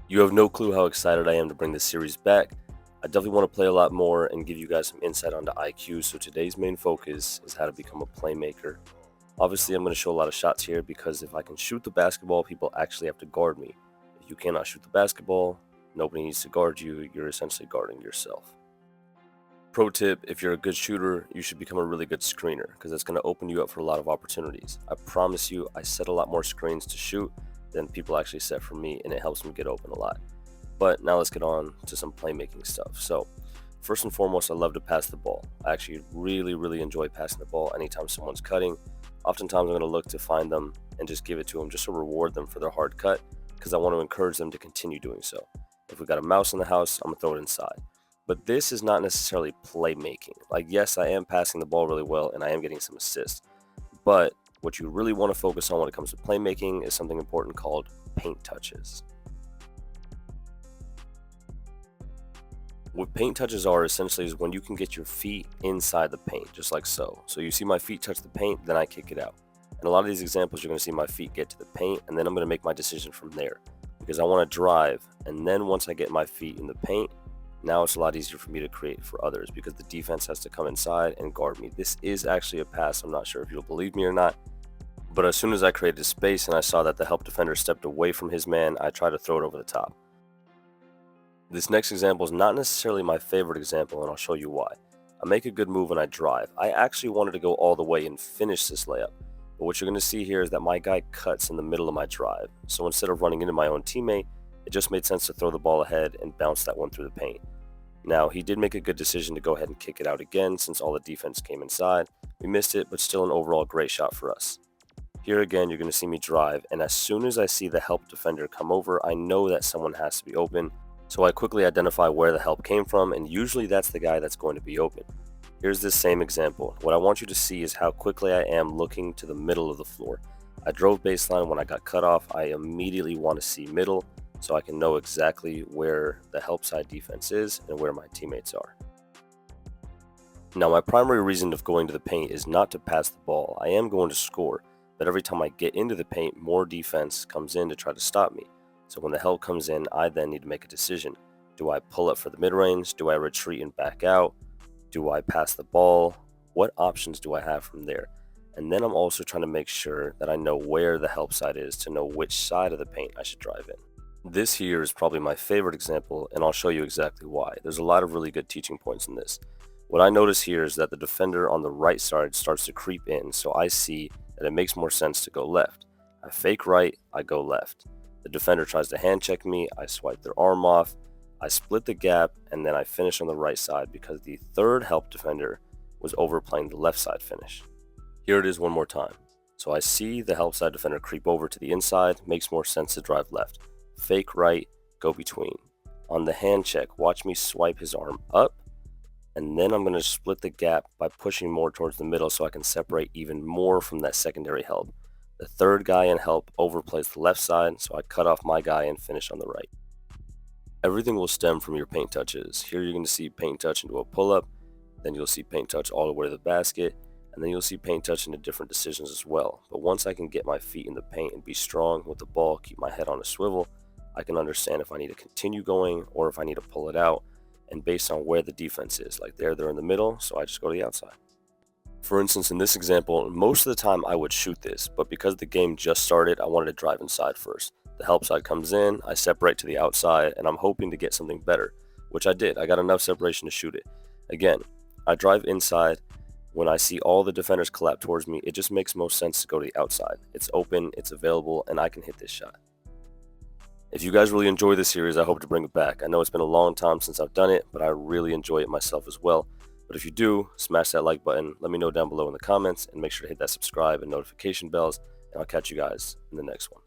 You have no clue how excited I am to bring this series back. I definitely want to play a lot more and give you guys some insight onto IQ, so today's main focus is how to become a playmaker. Obviously, I'm going to show a lot of shots here because if I can shoot the basketball, people actually have to guard me. If you cannot shoot the basketball, nobody needs to guard you, you're essentially guarding yourself. Pro tip, if you're a good shooter, you should become a really good screener because that's going to open you up for a lot of opportunities. I promise you, I set a lot more screens to shoot than people actually set for me, and it helps me get open a lot. But now let's get on to some playmaking stuff. So, first and foremost, I love to pass the ball. I actually really enjoy passing the ball anytime someone's cutting. Oftentimes, I'm going to look to find them and just give it to them just to reward them for their hard cut because I want to encourage them to continue doing so. If we got a mouse in the house, I'm going to throw it inside. But this is not necessarily playmaking. Like, yes, I am passing the ball really well and I am getting some assists. But what you really want to focus on when it comes to playmaking is something important called paint touches. What paint touches are essentially is when you can get your feet inside the paint, just like so. So you see my feet touch the paint, then I kick it out. And a lot of these examples, you're going to see my feet get to the paint, and then I'm going to make my decision from there. Because I want to drive, and then once I get my feet in the paint, now it's a lot easier for me to create for others because the defense has to come inside and guard me. This is actually a pass. I'm not sure if you'll believe me or not. But as soon as I created space and I saw that the help defender stepped away from his man, I tried to throw it over the top. This next example is not necessarily my favorite example, and I'll show you why. I make a good move and I drive. I actually wanted to go all the way and finish this layup. But what you're going to see here is that my guy cuts in the middle of my drive. So instead of running into my own teammate, it just made sense to throw the ball ahead and bounce that one through the paint. Now, he did make a good decision to go ahead and kick it out again since all the defense came inside. We missed it, but still an overall great shot for us. Here again, you're going to see me drive, and as soon as I see the help defender come over, I know that someone has to be open. So I quickly identify where the help came from, and usually that's the guy that's going to be open. Here's this same example. What I want you to see is how quickly I am looking to the middle of the floor. I drove baseline. When I got cut off, I immediately want to see middle so I can know exactly where the help side defense is and where my teammates are. Now, my primary reason of going to the paint is not to pass the ball. I am going to score, but every time I get into the paint, more defense comes in to try to stop me. So when the help comes in, I then need to make a decision. Do I pull up for the mid-range? Do I retreat and back out? Do I pass the ball? What options do I have from there? And then I'm also trying to make sure that I know where the help side is to know which side of the paint I should drive in. This here is probably my favorite example, and I'll show you exactly why. There's a lot of really good teaching points in this. What I notice here is that the defender on the right side starts to creep in, so I see that it makes more sense to go left. I fake right, I go left. The defender tries to hand check me, I swipe their arm off, I split the gap, and then I finish on the right side because the third help defender was overplaying the left side finish. Here it is one more time. So I see the help side defender creep over to the inside, makes more sense to drive left. Fake right, go between. On the hand check, watch me swipe his arm up, and then I'm going to split the gap by pushing more towards the middle so I can separate even more from that secondary help. The third guy in help overplays the left side, so I cut off my guy and finish on the right. Everything will stem from your paint touches. Here you're going to see paint touch into a pull-up, then you'll see paint touch all the way to the basket, and then you'll see paint touch into different decisions as well. But once I can get my feet in the paint and be strong with the ball, keep my head on a swivel, I can understand if I need to continue going or if I need to pull it out, and based on where the defense is. Like they're in the middle, so I just go to the outside. For instance, in this example, most of the time I would shoot this, but because the game just started, I wanted to drive inside first. The help side comes in, I separate to the outside, and I'm hoping to get something better, which I did. I got enough separation to shoot it. Again, I drive inside. When I see all the defenders collapse towards me, it just makes most sense to go to the outside. It's open, it's available, and I can hit this shot. If you guys really enjoy this series, I hope to bring it back. I know it's been a long time since I've done it, but I really enjoy it myself as well. But if you do, smash that like button, let me know down below in the comments, and make sure to hit that subscribe and notification bells, and I'll catch you guys in the next one.